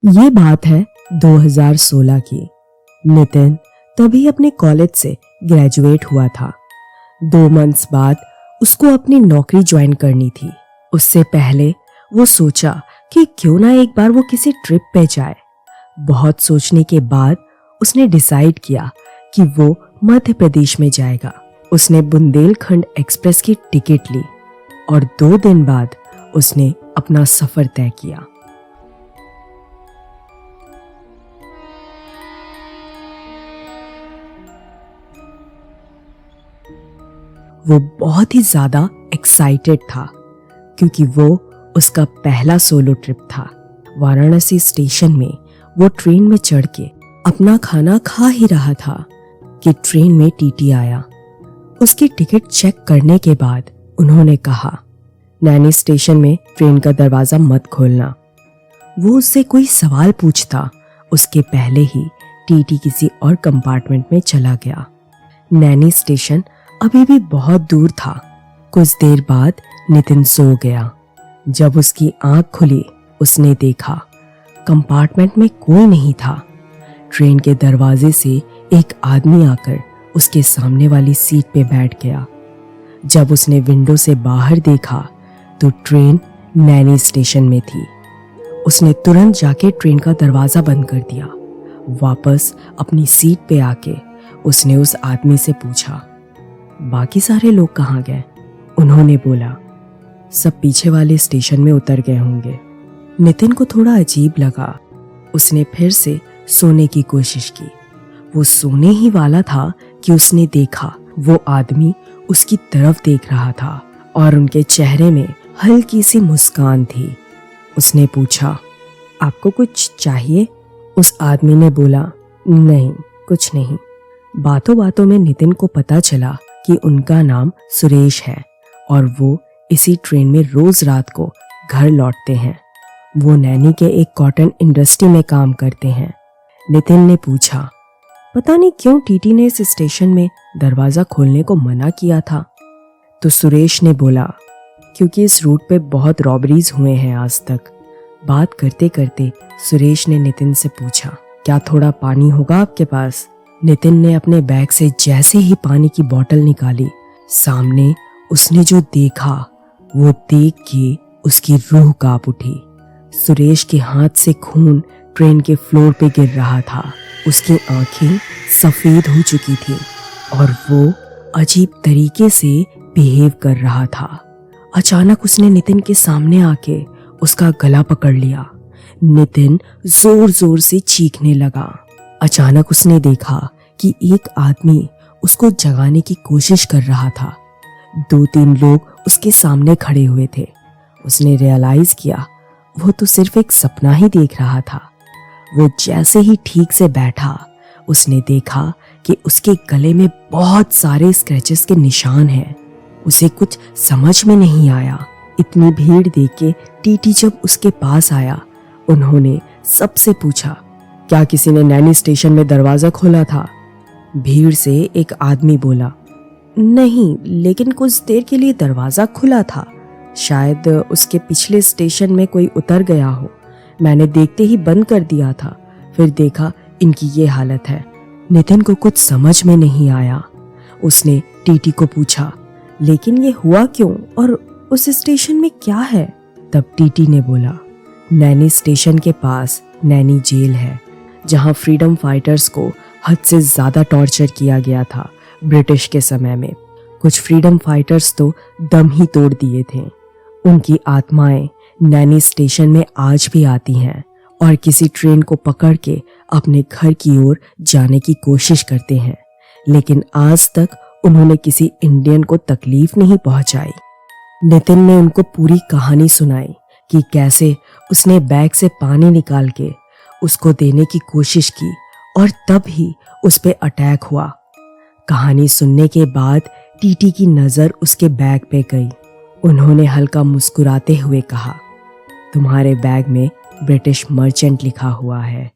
ये बात है 2016 की। नितिन तभी अपने कॉलेज से ग्रेजुएट हुआ था। 2 मंथ्स बाद उसको अपनी नौकरी ज्वाइन करनी थी। उससे पहले वो सोचा कि क्यों ना एक बार वो किसी ट्रिप पे जाए। बहुत सोचने के बाद उसने डिसाइड किया कि वो मध्य प्रदेश में जाएगा। उसने बुंदेलखंड एक्सप्रेस की टिकट ली और 2 दिन बाद उसने अपना सफर तय किया। वो बहुत ही ज्यादा एक्साइटेड था क्योंकि वो उसका पहला सोलो ट्रिप था। वाराणसी स्टेशन में वो ट्रेन में चढ़ के अपना खाना खा ही रहा था कि ट्रेन में टीटी आया। उसकी टिकट चेक करने के बाद उन्होंने कहा, नैनी स्टेशन में ट्रेन का दरवाजा मत खोलना। वो उससे कोई सवाल पूछता उसके पहले ही टीटी किसी और कंपार्टमेंट में चला गया। नैनी स्टेशन अभी भी बहुत दूर था। कुछ देर बाद नितिन सो गया। जब उसकी आंख खुली उसने देखा कंपार्टमेंट में कोई नहीं था। ट्रेन के दरवाजे से एक आदमी आकर उसके सामने वाली सीट पे बैठ गया। जब उसने विंडो से बाहर देखा तो ट्रेन नैनी स्टेशन में थी। उसने तुरंत जाके ट्रेन का दरवाजा बंद कर दिया। वापस अपनी सीट पे आके उसने उस आदमी से पूछा, बाकी सारे लोग कहाँ गए? उन्होंने बोला, सब पीछे वाले स्टेशन में उतर गए होंगे। नितिन को थोड़ा अजीब लगा। उसने फिर से सोने की कोशिश की। वो सोने ही वाला था कि उसने देखा वो आदमी उसकी तरफ देख रहा था और उनके चेहरे में हल्की सी मुस्कान थी। उसने पूछा, आपको कुछ चाहिए? उस आदमी ने बोला, नहीं, कुछ नहीं। बातों बातों में नितिन को पता चला कि उनका नाम सुरेश है और वो इसी ट्रेन में रोज रात को घर लौटते हैं। वो नैनी के एक कॉटन इंडस्ट्री में काम करते हैं। नितिन ने पूछा, पता नहीं क्यों टीटी ने इस स्टेशन में दरवाजा खोलने को मना किया था? तो सुरेश ने बोला, क्योंकि इस रूट पे बहुत रॉबरीज हुए हैं आज तक। बात करते करते सुरेश ने नितिन से पूछा, क्या थोड़ा पानी होगा आपके पास? नितिन ने अपने बैग से जैसे ही पानी की बोतल निकाली, सामने उसने जो देखा वो देख के उसकी रूह कांप उठी। सुरेश के हाथ से खून ट्रेन के फ्लोर पे गिर रहा था। उसकी आंखें सफेद हो चुकी थी और वो अजीब तरीके से बिहेव कर रहा था। अचानक उसने नितिन के सामने आके उसका गला पकड़ लिया। नितिन जोर जोर से चीखने लगा। अचानक उसने देखा कि एक आदमी उसको जगाने की कोशिश कर रहा था। 2-3 लोग उसके सामने खड़े हुए थे। उसने रियलाइज किया वो तो सिर्फ एक सपना ही देख रहा था। वो जैसे ही ठीक से बैठा उसने देखा कि उसके गले में बहुत सारे स्क्रैचेस के निशान हैं। उसे कुछ समझ में नहीं आया। इतनी भीड़ देख के टीटी जब उसके पास आया, उन्होंने सबसे पूछा, क्या किसी ने नैनी स्टेशन में दरवाजा खोला था? भीड़ से एक आदमी बोला, नहीं, लेकिन कुछ देर के लिए दरवाजा खुला था। शायद उसके पिछले स्टेशन में कोई उतर गया हो। मैंने देखते ही बंद कर दिया था, फिर देखा इनकी ये हालत है। नितिन को कुछ समझ में नहीं आया। उसने टीटी को पूछा, लेकिन ये हुआ क्यों और उस स्टेशन में क्या है? तब टीटी ने बोला, नैनी स्टेशन के पास नैनी जेल है, जहां फ्रीडम फाइटर्स को हद से ज्यादा टॉर्चर किया गया था ब्रिटिश के समय में। कुछ फ्रीडम फाइटर्स तो दम ही तोड़ दिए थे। उनकी आत्माएं नैनी स्टेशन में आज भी आती हैं और किसी ट्रेन को पकड़ के अपने घर की ओर जाने की कोशिश करते हैं, लेकिन आज तक उन्होंने किसी इंडियन को तकलीफ नहीं पहुंचाई। नितिन ने उनको पूरी कहानी सुनाई कि कैसे उसने बैग से पानी निकाल के उसको देने की कोशिश की और तब ही उस पे अटैक हुआ। कहानी सुनने के बाद टीटी की नजर उसके बैग पे गई। उन्होंने हल्का मुस्कुराते हुए कहा, तुम्हारे बैग में ब्रिटिश मर्चेंट लिखा हुआ है।